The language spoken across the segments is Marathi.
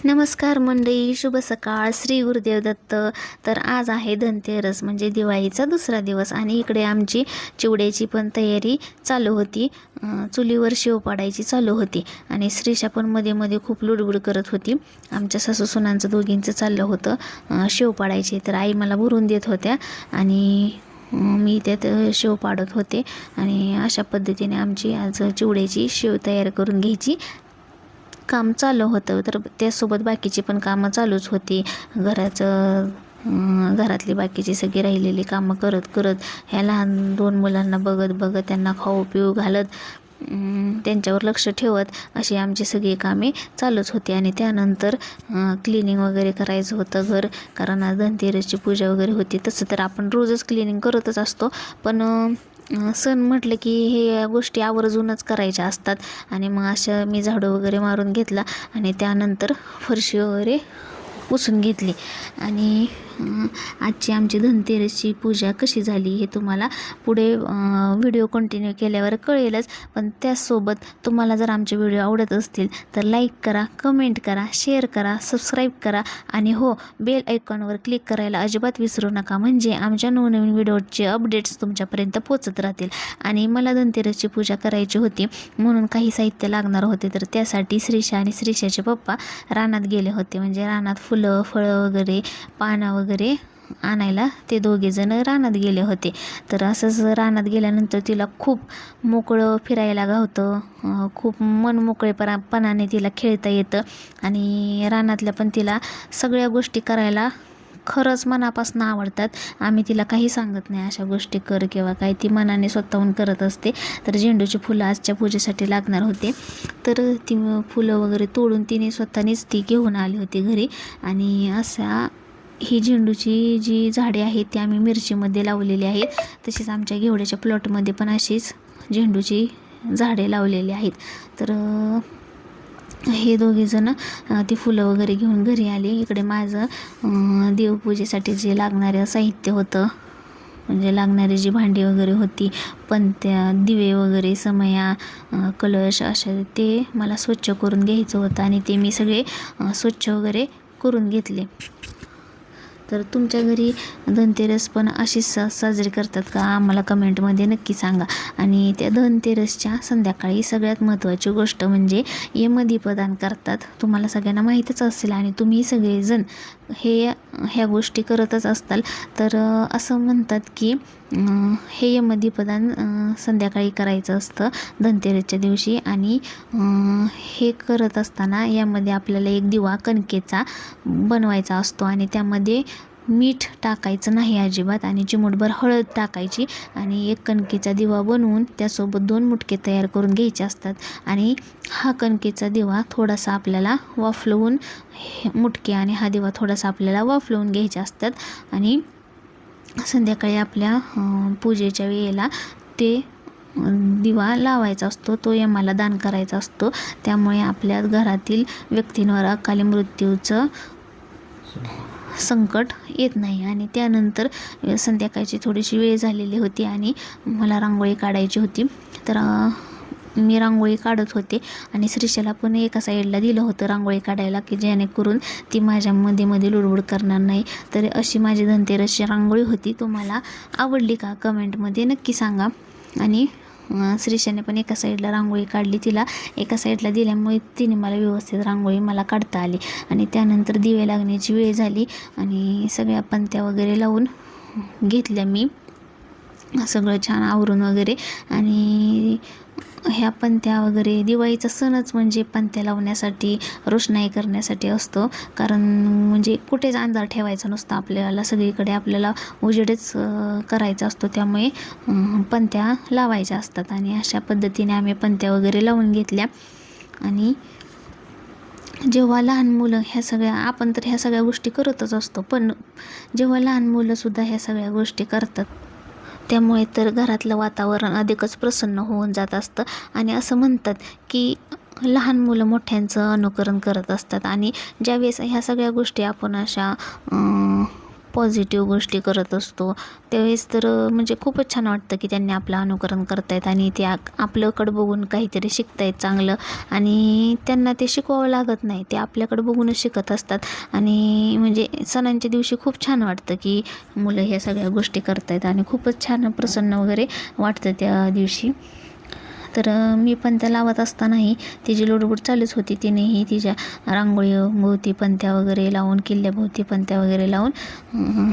नमस्कार मंडळी, शुभ सकाळ. श्री गुरुदेव दत्त. तर आज आहे धनतेरस म्हणजे दिवाळीचा दुसरा दिवस आणि इकडे आमची चिवड्याची पण तयारी चालू होती. चुलीवर शेव पाडायची चालू होती आणि श्रीषा पण मध्ये मध्ये खूप लुडबुड करत होती. आमच्या सासू सुनांचं दोघींचं चाललं होतं शेव पाडायची. तर आई मला भरून देत होत्या आणि मी त्यात शेव पाडत होते आणि अशा पद्धतीने आमची आज चिवड्याची शेव तयार करून घ्यायची काम चालू होतं. तर त्यासोबत बाकीची पण कामं चालूच होती. घरातली बाकीची सगळी राहिलेली कामं करत करत ह्या लहान दोन मुलांना बघत बघत त्यांना खाऊ पिऊ घालत त्यांच्यावर लक्ष ठेवत अशी आमची सगळी कामे चालूच होती. आणि त्यानंतर क्लिनिंग वगैरे करायचं होतं घर, कारण आज धनतेरसची पूजा वगैरे होती. तसं तर आपण रोजच क्लिनिंग करतच असतो, पण सण म्हटलं की हे गोष्टी आवर्जूनच करायच्या असतात. आणि मग अशा मी झाडू वगैरे मारून घेतला आणि त्यानंतर फरशी वगैरे पुसून घेतली. आणि आजची आमची धनतेरसची पूजा कशी झाली हे तुम्हाला पुढे व्हिडिओ कंटिन्यू केल्यावर कळेलच. पण त्याचसोबत तुम्हाला जर आमचे व्हिडिओ आवडत असतील तर लाईक करा, कमेंट करा, शेअर करा, सबस्क्राईब करा आणि हो, बेल आयकॉनवर क्लिक करायला अजिबात विसरू नका, म्हणजे आमच्या नवनवीन व्हिडिओचे अपडेट्स तुमच्यापर्यंत पोचत राहतील. आणि मला धनतेरसची पूजा करायची होती म्हणून काही साहित्य लागणार होते. तर त्यासाठी श्रीषा आणि श्रीषाचे पप्पा रानात गेले होते, म्हणजे रानात फुलं फळं वगैरे पानं वगैरे आणायला ते दोघेजण रानात गेले होते. तर असंच रानात गेल्यानंतर तिला खूप मोकळं फिरायला गावतं, खूप मन मोकळेपणाने तिला खेळता येतं आणि रानातल्या पण तिला सगळ्या गोष्टी करायला खरंच मनापासून आवडतात. आम्ही तिला काही सांगत नाही अशा गोष्टी कर किंवा काय, ती मनाने स्वतःहून करत असते. तर झेंडूची फुलं आजच्या पूजेसाठी लागणार होते, तर ती फुलं वगैरे तोडून तिने स्वतःनेच ती घेऊन आली होती घरी. आणि अशा ही झेंडूची जी झाडे आहेत ती आम्ही मिरचीमध्ये लावलेली आहेत. तसेच आमच्या घेवड्याच्या प्लॉटमध्ये पण अशीच झेंडूची झाडे लावलेली आहेत. तर हे दोघेजण ती फुलं वगैरे घेऊन घरी आले. इकडे माझं देवपूजेसाठी जे लागणारं साहित्य होतं, म्हणजे लागणारी जी भांडी वगैरे होती, पणत्या, दिवे वगैरे, समया, कलश असे, ते मला स्वच्छ करून घ्यायचं होतं आणि ते मी सगळे स्वच्छ वगैरे करून घेतले. तर तुमच्या घरी धनतेरस पण अशीच साजरी करतात का? आम्हाला कमेंटमध्ये नक्की सांगा. आणि त्या धनतेरसच्या संध्याकाळी सगळ्यात महत्त्वाची गोष्ट म्हणजे यमदीपदान करतात. तुम्हाला सगळ्यांना माहीतच असेल आणि तुम्ही सगळेजण ह्या गोष्टी करतच असताल. तर असं म्हणतात की हे यमदीपदान संध्याकाळी करायचं असतं धनतेरसच्या दिवशी. आणि हे करत असताना यामध्ये आपल्याला एक दिवा कणकेचा बनवायचा असतो आणि त्यामध्ये मीठ टाकायचं नाही अजिबात आणि चिमूटभर हळद टाकायची आणि एक कणकेचा दिवा बनवून त्यासोबत 2 मुटके तयार करून घ्यायचे असतात. आणि हा कणकेचा दिवा थोडासा आपल्याला वाफलवून, मुटके आणि हा दिवा थोडासा आपल्याला वाफलवून घ्यायचे असतात. आणि संध्याकाळी आपल्या पूजेच्या वेळेला ते दिवा लावायचा असतो, तो यमाला दान करायचा असतो. त्यामुळे आपल्या घरातील व्यक्तींवर अकाली मृत्यूचं संकट येत नाही. आणि त्यानंतर संध्याकाळची थोडीशी वेळ झालेली होती आणि मला रांगोळी काढायची होती. तर मी रांगोळी काढत होते आणि श्रीषाला पण एका साईडला दिलं होतं रांगोळी काढायला, की जेणेकरून ती माझ्या मध्ये लुडबुड करणार नाही. तर अशी माझी धनतेरसची रांगोळी होती. तुम्हाला आवडली का? कमेंटमध्ये नक्की सांगा. आणि श्रीषाने पण एका साईडला रांगोळी काढली, तिला एका साईडला दिल्यामुळे तिने मला व्यवस्थित रांगोळी मला काढता आली. आणि त्यानंतर दिवे लागण्याची वेळ झाली आणि सगळ्या पणत्या वगैरे लावून घेतल्या मी, सगळं छान आवरून वगैरे. आणि ह्या पणत्या वगैरे, दिवाळीचा सणच म्हणजे पणत्या लावण्यासाठी, रोषणाई करण्यासाठी असतो. कारण म्हणजे कुठेच अंधार ठेवायचा नसतो आपल्याला, सगळीकडे आपल्याला उजेडच करायचा असतो. त्यामुळे पणत्या लावायच्या असतात आणि अशा पद्धतीने आम्ही पणत्या वगैरे लावून घेतल्या. आणि जेव्हा लहान मुलं आपण तर ह्या सगळ्या गोष्टी करतच असतो, पण जेव्हा लहान मुलंसुद्धा ह्या सगळ्या गोष्टी करतात त्यामुळे तर घरातलं वातावरण अधिकच प्रसन्न होऊन जात असतं. आणि असं म्हणतात की लहान मुलं मोठ्यांचं अनुकरण करत असतात. आणि ज्यावेळेस ह्या सगळ्या गोष्टी आपण अशा पॉझिटिव्ह गोष्टी करत असतो त्यावेळेस तर म्हणजे खूपच छान वाटतं की त्यांनी आपलं अनुकरण करतायत आणि ते आपल्याकडं बघून काहीतरी शिकतायत चांगलं आणि त्यांना ते शिकवावं लागत नाही, ते आपल्याकडं बघूनच शिकत असतात. आणि म्हणजे सणांच्या दिवशी खूप छान वाटतं की मुलं ह्या सगळ्या गोष्टी करतायत आणि खूपच छान प्रसन्न वगैरे वाटतं त्या दिवशी. तर मी पणत्या लावत असतानाही तिची लुडबुड चालूच होती. तिनेही तिच्या रांगोळीभोवती पणत्या वगैरे लावून, किल्ल्याभोवती पणत्या वगैरे लावून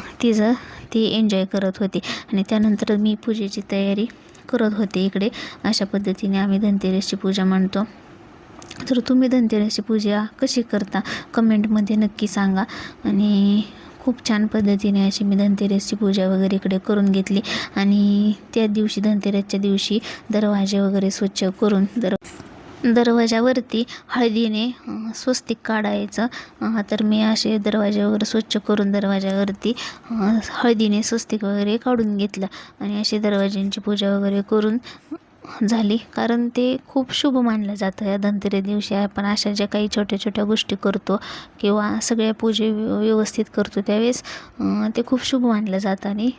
ती एन्जॉय करत होती. आणि त्यानंतर मी पूजेची तयारी करत होते इकडे. अशा पद्धतीने आम्ही धनतेरसची पूजा मांडतो. तर तुम्ही धनतेरसची पूजा कशी करता कमेंटमध्ये नक्की सांगा. आणि खूप छान पद्धतीने अशी मी धनतेरसची पूजा वगैरे इकडे करून घेतली. आणि त्या दिवशी धनतेरसच्या दिवशी दरवाजे वगैरे स्वच्छ करून दरवाजावरती हळदीने स्वस्तिक काढायचं. तर मी असे दरवाजे वगैरे स्वच्छ करून दरवाजावरती हळदीने स्वस्तिक वगैरे काढून घेतलं आणि अशी दरवाजांची पूजा वगैरे करून झाली. कारण ते खूप शुभ मानलं जातं. या धनतेरस दिवशी आपण अशा ज्या काही छोट्या छोट्या गोष्टी करतो किंवा सगळ्या पूजा व्यवस्थित करतो त्यावेळेस ते खूप शुभ मानलं जातं आणि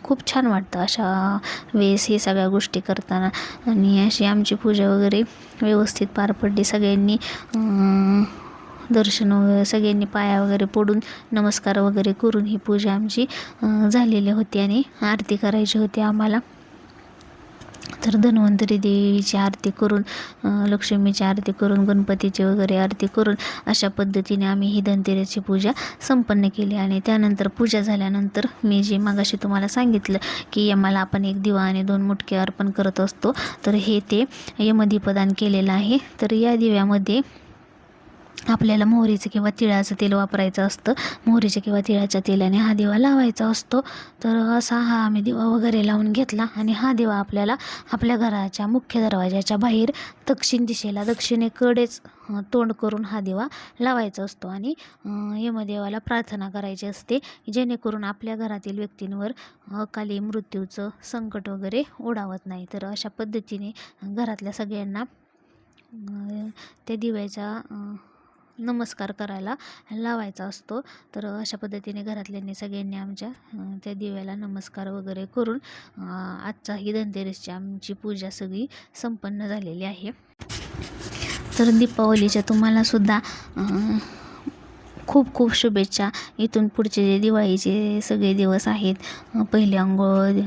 खूप छान वाटतं अशा वेळेस हे सगळ्या गोष्टी करताना. आणि अशी आमची पूजा वगैरे व्यवस्थित पार पडली. सगळ्यांनी दर्शन वगैरे सगळ्यांनी पाया वगैरे पडून नमस्कार वगैरे करून ही पूजा आमची झालेली होती. आणि आरती करायची होती आम्हाला. तर धन्वंतरी देवीची आरती करून, लक्ष्मीची आरती करून, गणपतीची वगैरे आरती करून अशा पद्धतीने आम्ही ही धनतेरसची पूजा संपन्न केली. आणि त्यानंतर पूजा झाल्यानंतर मी जे मगाशी तुम्हाला सांगितलं की यमाला आपण 1 दिवा आणि 2 मुटके अर्पण करत असतो, तर हे ते यमदीपदान केलेलं आहे. तर या दिव्यामध्ये आपल्याला मोहरीचं किंवा तिळाचं तेल वापरायचं असतं. मोहरीच्या किंवा तिळाच्या तेलाने हा दिवा लावायचा असतो. तर असा हा आम्ही दिवा वगैरे लावून घेतला. आणि हा दिवा आपल्याला आपल्या घराच्या मुख्य दरवाजाच्या बाहेर दक्षिण दिशेला दक्षिणेकडेच तोंड करून हा दिवा लावायचा असतो. आणि यमदेवाला प्रार्थना करायची असते जेणेकरून आपल्या घरातील व्यक्तींवर अकाली मृत्यूचं संकट वगैरे ओढावत नाही. तर अशा पद्धतीने घरातल्या सगळ्यांना त्या दिव्याचा नमस्कार करायला लावायचा असतो. तर अशा पद्धतीने घरातल्यांनी सगळ्यांनी आमच्या त्या दिव्याला नमस्कार वगैरे करून आजचा ही धनतेरसची आमची पूजा सगळी संपन्न झालेली आहे. तर दीपावलीच्या तुम्हालासुद्धा खूप खूप शुभेच्छा. इथून पुढचे जे दिवाळीचे सगळे दिवस आहेत, पहिली अंघोळ,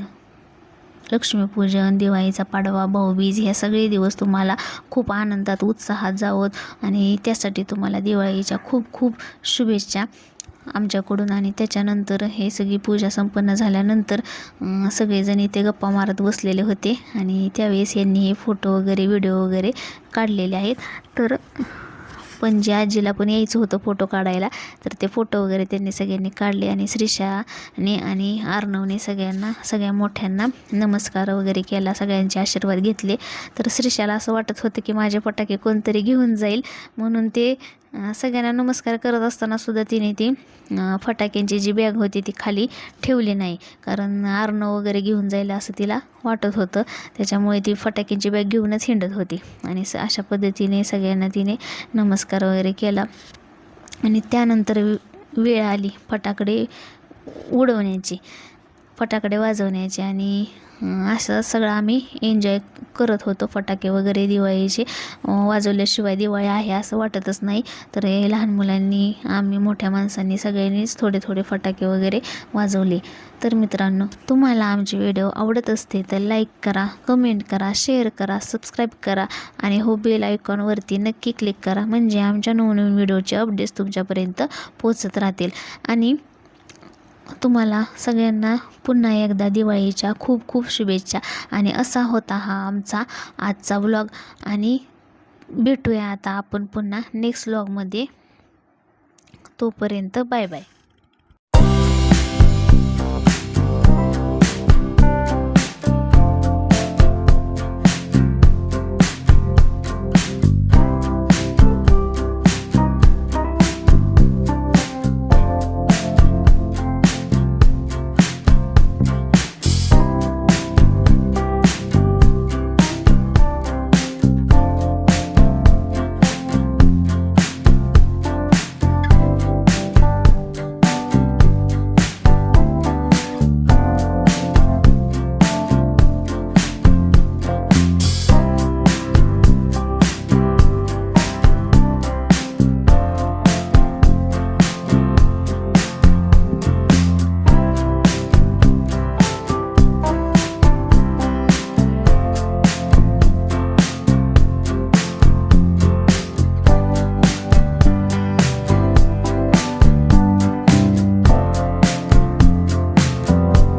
लक्ष्मीपूजन, दिवाळीचा पाडवा, भाऊबीज, ह्या सगळे दिवस तुम्हाला खूप आनंदात उत्साहात जावोत आणि त्यासाठी तुम्हाला दिवाळीच्या खूप खूप शुभेच्छा आमच्याकडून. आणि त्याच्यानंतर हे सगळी पूजा संपन्न झाल्यानंतर सगळेजण इथे गप्पा मारत बसलेले होते आणि त्यावेळेस यांनी हे फोटो वगैरे व्हिडिओ वगैरे काढलेले आहेत. तर पण जे आजीला पण यायचं होतं फोटो काढायला, तर ते फोटो वगैरे त्यांनी सगळ्यांनी काढले. आणि श्रीषाने आणि अर्णवने सगळ्या मोठ्यांना नमस्कार वगैरे केला, सगळ्यांचे आशीर्वाद घेतले. तर श्रीषाला असं वाटत होतं की माझे फटाके कोणतरी घेऊन जाईल, म्हणून ते सगळ्यांना नमस्कार करत असताना सुद्धा तिने ती फटाक्यांची जी बॅग होती ती खाली ठेवली नाही, कारण अर्णव वगैरे घेऊन जाईल असं तिला वाटत होतं. त्याच्यामुळे ती फटाक्यांची बॅग घेऊनच हिंडत होती. आणि अशा पद्धतीने सगळ्यांना तिने नमस्कार वगैरे केला. आणि त्यानंतर वेळ आली फटाकडे उडवण्याची, फटाकडे वाजवण्याची. आणि असं सगळं आम्ही एन्जॉय करत होतो. फटाके वगैरे दिवाळीचे वाजवल्याशिवाय दिवाळी आहे असं वाटतच नाही. तर हे लहान मुलांनी, आम्ही मोठ्या माणसांनी सगळ्यांनीच थोडे थोडे फटाके वगैरे वाजवले. तर मित्रांनो, तुम्हाला आमचे व्हिडिओ आवडत असते तर लाईक करा, कमेंट करा, शेअर करा, सबस्क्राईब करा आणि हो बेल आयकॉनवरती नक्की क्लिक करा, म्हणजे आमच्या नवनवीन व्हिडिओचे अपडेट्स तुमच्यापर्यंत पोचत राहतील. आणि तुम्हाला सगळ्यांना पुन्हा एकदा दिवाळीच्या खूप खूप शुभेच्छा. आणि असा होता हा आमचा आजचा व्लॉग. आणि भेटूया आता आपण पुन्हा नेक्स्ट व्लॉगमध्ये. तोपर्यंत बाय बाय.